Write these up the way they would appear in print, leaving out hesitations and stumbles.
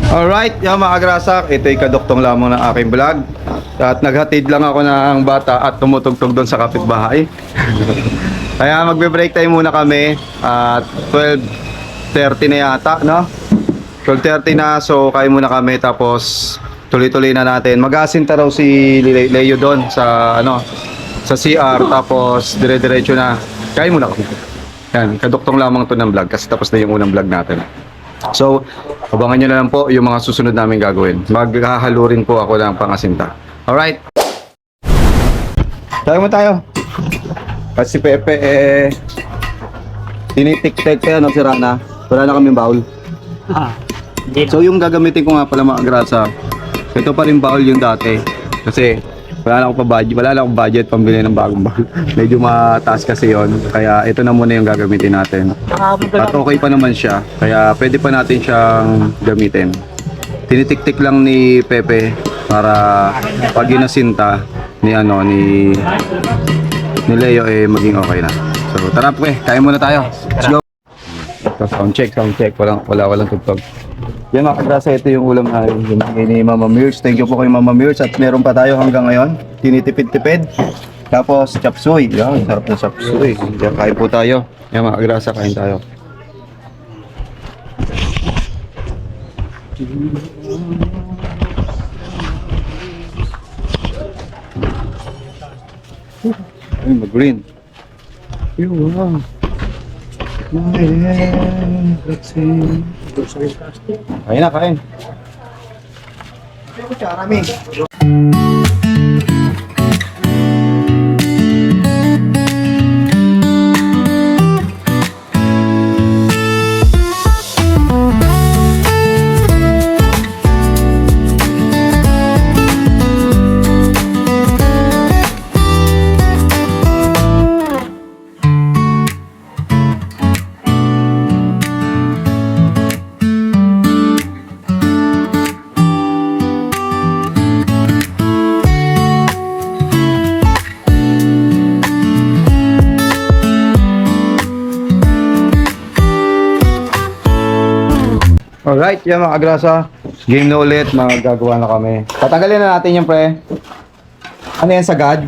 Alright, yung mga kagrasak, ito'y kaduktong lamang ng aking vlog. At naghatid lang ako ng bata at tumutugtog doon sa kapitbahay. Kaya magbe-break time muna kami at 12:30 na yata, no? 12:30 na, so kain muna kami tapos tuloy-tuloy na natin. Mag-aasinta raw si Leo doon sa sa CR tapos dire-diretso na. Kain muna kami. Yan, kaduktong lamang to ng vlog kasi tapos na yung unang vlog natin. So, abangan nyo na lang po yung mga susunod namin gagawin. Maghahalo rin po ako ng pangasinta. Alright. Tayo mo tayo. Kasi si Pepe tinitik-tik kaya si Rana. Wala na kaming baul. So yung gagamitin ko nga pala mga grasa, ito pa rin baul yung dati. Kasi wala na akong budget pambili ng bagong baul. Medyo mataas kasi yon. Kaya ito na muna yung gagamitin natin. At okay pa naman siya. Kaya pwede pa natin siyang gamitin. Tinitik-tik lang ni Pepe para pag inasinta ni Leo maging okay na. So tara po kain muna tayo. Let's go. Sound check. Walang tugtog. Yan mga kagrasa, ito yung ulam na ni Mama Mirch. Thank you po kay Mama Mirch. At meron pa tayo hanggang ngayon. Tinitipid-tipid. Tapos chapsuy. Yan, sarap na chapsuy. Yan, kain po tayo. Yan mga kagrasa, kain tayo. Ay, mag-green. Yung wow. Let's see. Kain na, kain. Alright, yan mga agrasa. Game na ulit, magagawa na kami. Tatanggalin na natin yung pre. Ano yan, sagad?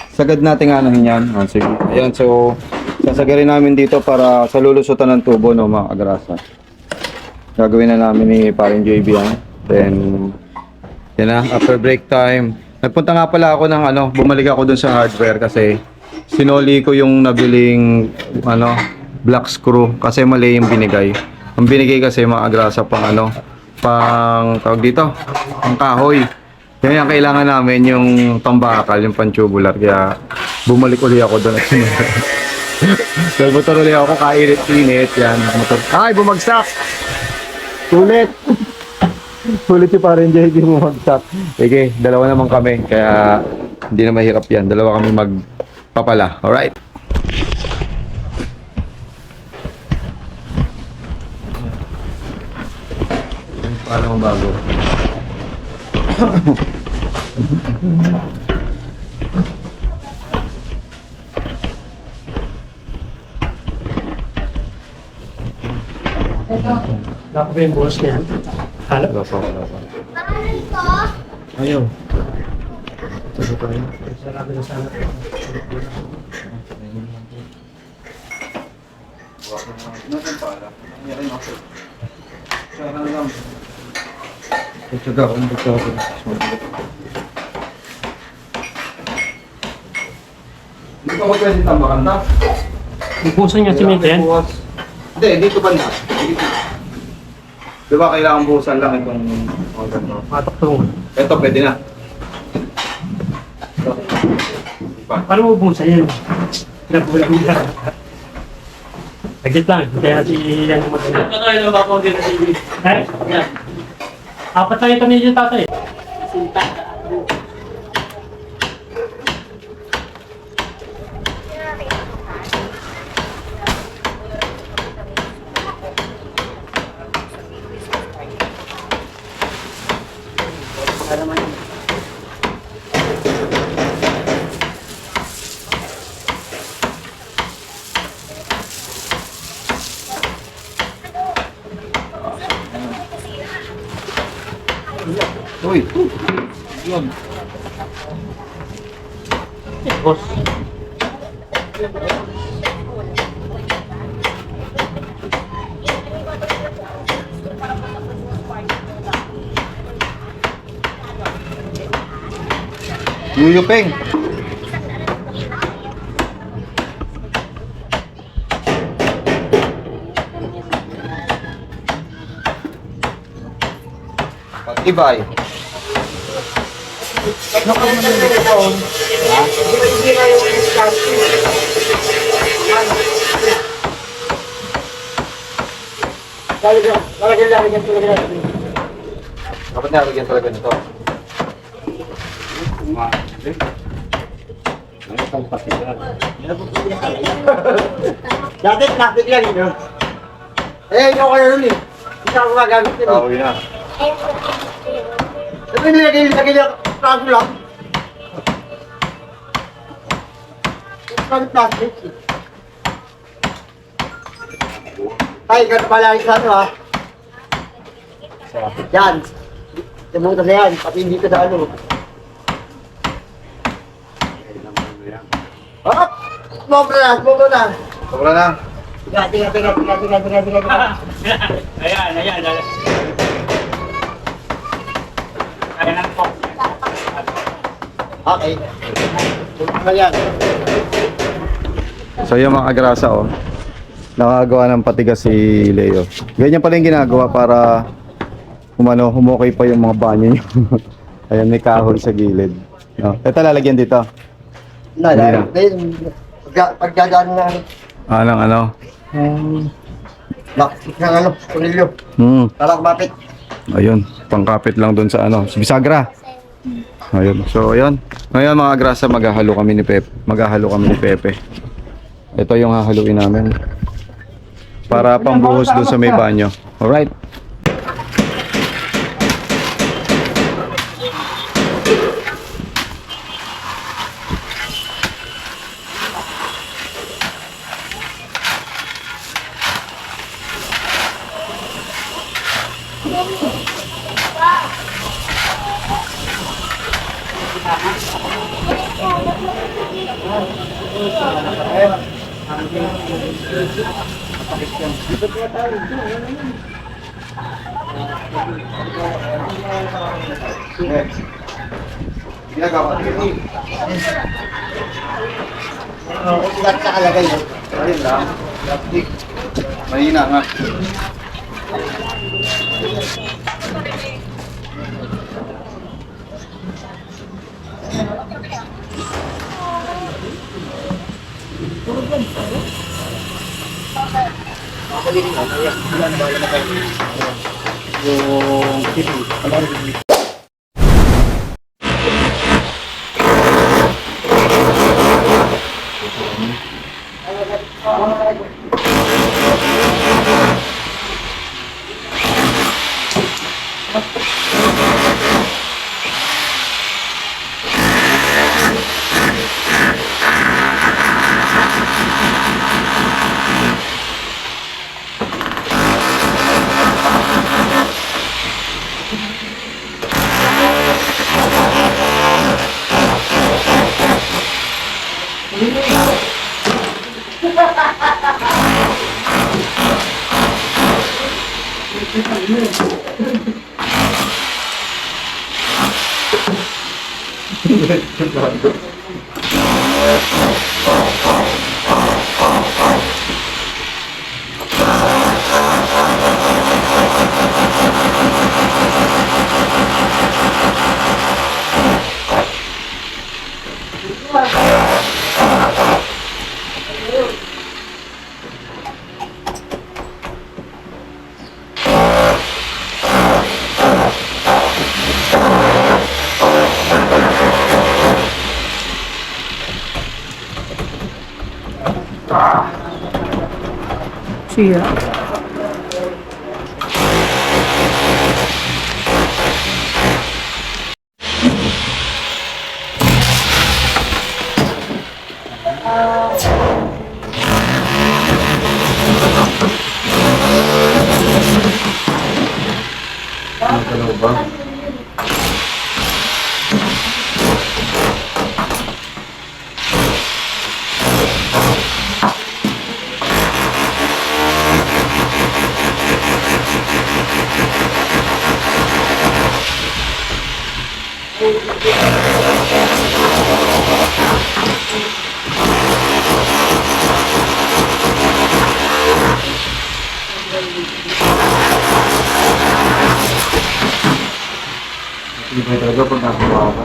Sagad natin anuhin yan. Sige. Ayan, so sasagarin namin dito para sa lulusutan ng tubo, no, mga agrasa. Gagawin na namin ni paring JB yan. Then, yan na, after break time. Nagpunta nga pala ako ng bumalik ako dun sa hardware kasi sinoli ko yung nabiling black screw kasi mali yung binigay. Ang binigay kasi mga agrasa pang tawag dito, pang kahoy. Yan yung kailangan namin yung pambakal, yung pan-tubular. Kaya bumalik ulit ako doon. So motor ulit ako, kainit-init. Yan, motor. Ay, bumagsak! Ulit! Ulit si parang JD bumagsak. Sige, dalawa naman kami. Kaya hindi na mahirap yan. Dalawa kami magpapala. Alright? Paano mo bago? Wala pa yung buhos niyan? Halo? Wala pa. Ayaw. Sabi ko rin. Sarado na sana. Tsaga, hindi pa ako pwede tambakan ta? Buhusan niya simento yan? Hindi, dito ba na? Diba kailangan buhusan lang itong Patok to. ito pwede na. Paano mo buhusan yan? Pinapulang niya. Agit lang. Kaya si yan yung maganda. Ano kayo na ba kung dito si Ibi? Yan. Apat lang ito niyo tatay. Sinta. Uy. Yun. Boss. Yuyupeng. Patibay. Dapat nalagyan talaga nito. Dati plastic yan yun. Eh, yung kayo nun eh. Hindi ako magamit yun eh. Tawag na. Ito yung nilagay niya kaso lang. Ito plastic eh. Ay, ganito pala yung sa ano ha. Yan. Tumutas na yan. Pati dito sa ano. Hop! Sumobra na, sumobra na. Sobra na. Tiga. Ayan. Ayan ang po. Okay. Sumobra na yan. So yung mga agrasa oh. Nakagawa ng patigas si Leo. Ganyan pala yung ginagawa para humukay pa yung mga banyo niyo. Ayan, may kahoy sa gilid. No. Ito lalagyan dito. Nala, pagdadaan na Anong ano? bakit ng ano, kunilyo. Para kumapit. Ayun, pangkapit lang doon sa ano, sa bisagra. Ayun. So, ayun. Ngayon mga grasa, maghahalo kami ni Pepe. Ito yung hahaluin namin. Para pambuhos doon sa may banyo. Alright. Next. Ginagawa dito. Lahat nakalagay. Ayun lang. Plastic. Mahina nga. Siya. Ano ba? Hindi ba talaga pag nagawa ka?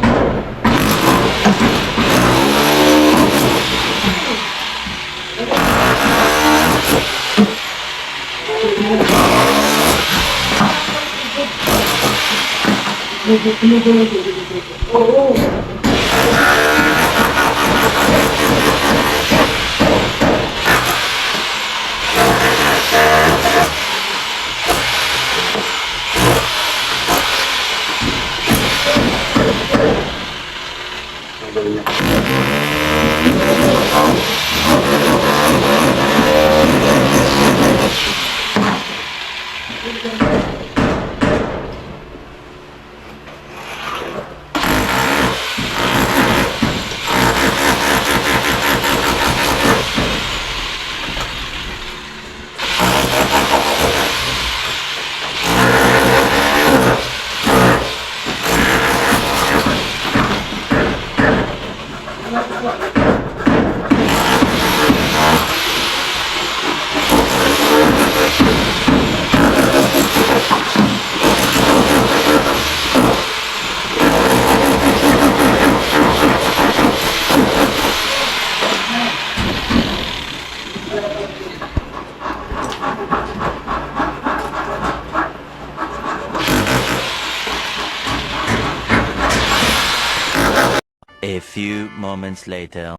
A few moments later.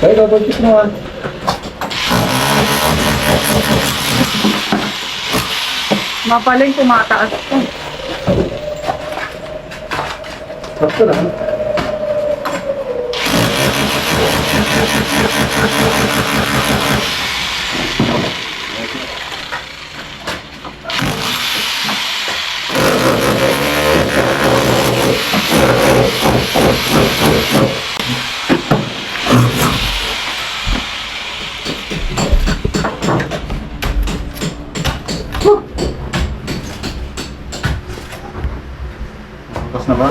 Hey, double check naman. Mapaling tumataas ko. Sakto lang. Tapos na ba?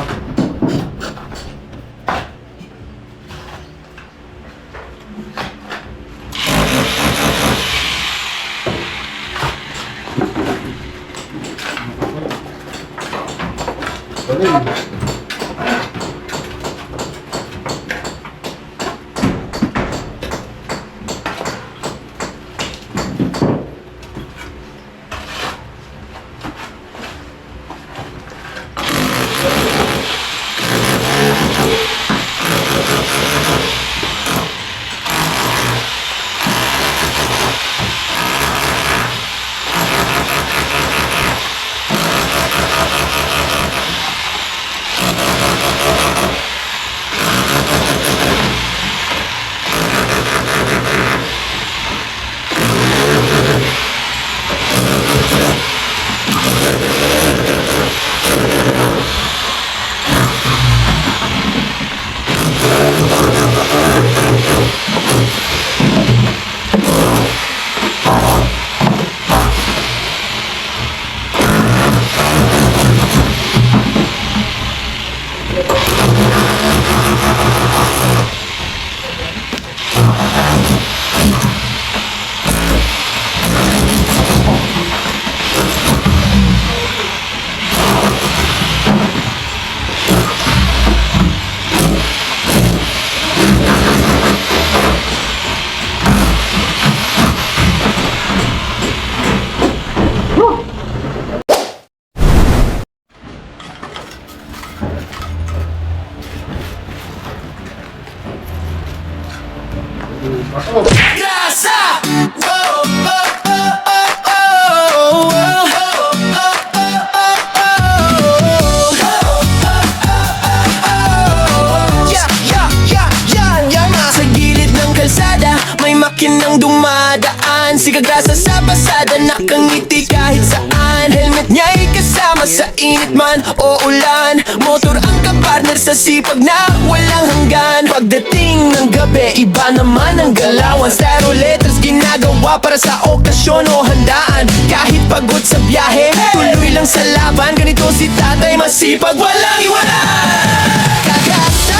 Si Kagrasa sa pasada, nakangiti kahit saan. Helmet niya ay kasama sa init man o ulan. Motor ang kapartner sa sipag na walang hanggan. Pagdating ng gabi, iba naman ang galawan. Styro letters ginagawa para sa okasyon o handaan. Kahit pagod sa biyahe, tuloy lang sa laban. Ganito si tatay, masipag, walang iwanan. Kagrasa,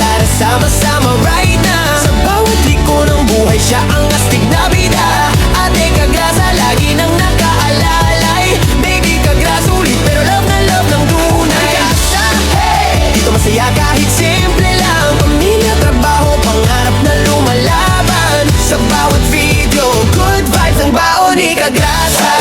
tara sama-sama right now. Sa bawat liko ng buhay, siya ang astig na bida. Ate Kagrasa, lagi nang nakaalalay. Baby Kagrasa, ulit pero love na love ng tunay. Kagrasa, hey! Dito masaya kahit simple lang. Pamilya, trabaho, pangarap na lumalaban. Sa bawat video, good vibes ang baon ni Kagrasa.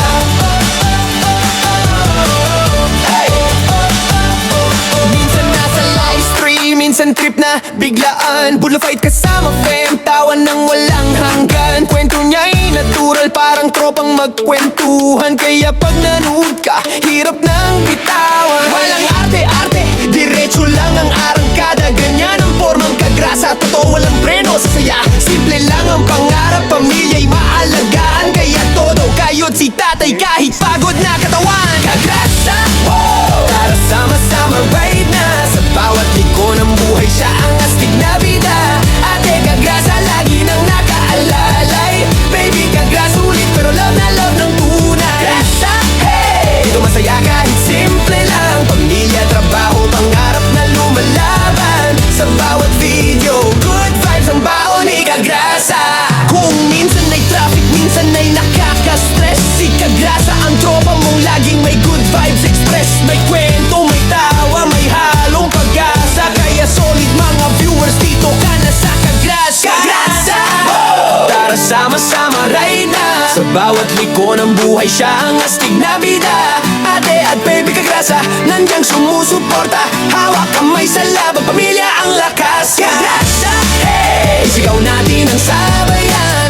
Minsan nasa live stream, minsan trip na biglaan. Bull fight kasama fam, tawa ng walang hanggan. Kwento niya'y natural, parang tropang magkwentuhan. Kaya pag nanood ka, hirap nang bitawan. Walang arte-arte, diretso lang ang arangkada. Ganyan ang formang Kagrasa, totoo walang preno sa saya. Simple lang ang pangarap, pamilya'y maalagaan. Kaya todo kayod si tatay kahit pagod na katawan. Kagrasa, tara sama-sama right na. Sa bawat liko ng buhay, siya ang astig na bida. Ate Kagrasa, lagi nang nakaalalay. Baby Kagrasa, ulit pero love na love ng tunay. Kagrasa, hey! Dito masaya kahit simple lang. Pamilya, trabaho, pangarap na lumalaban. Sa bawat video, good vibes ang baon ni Kagrasa. Kung minsan ay traffic, minsan ay nakaka-stress, si Kagrasa ang tropa mong laging may good vibes express. May kwento, may tawa, may halong pag-asa. Kaya solid mga viewers, dito ka na sa Kagrasa. Kagrasa! Tara sama-sama right na. Sa bawat liko ng buhay, siya ang astig na bida. Ate at baby Kagrasa, nandiyan sumusuporta. Hawak kamay sa laban, pamilya ang lakas. Kagrasa, hey! Isigaw natin ang sabayan.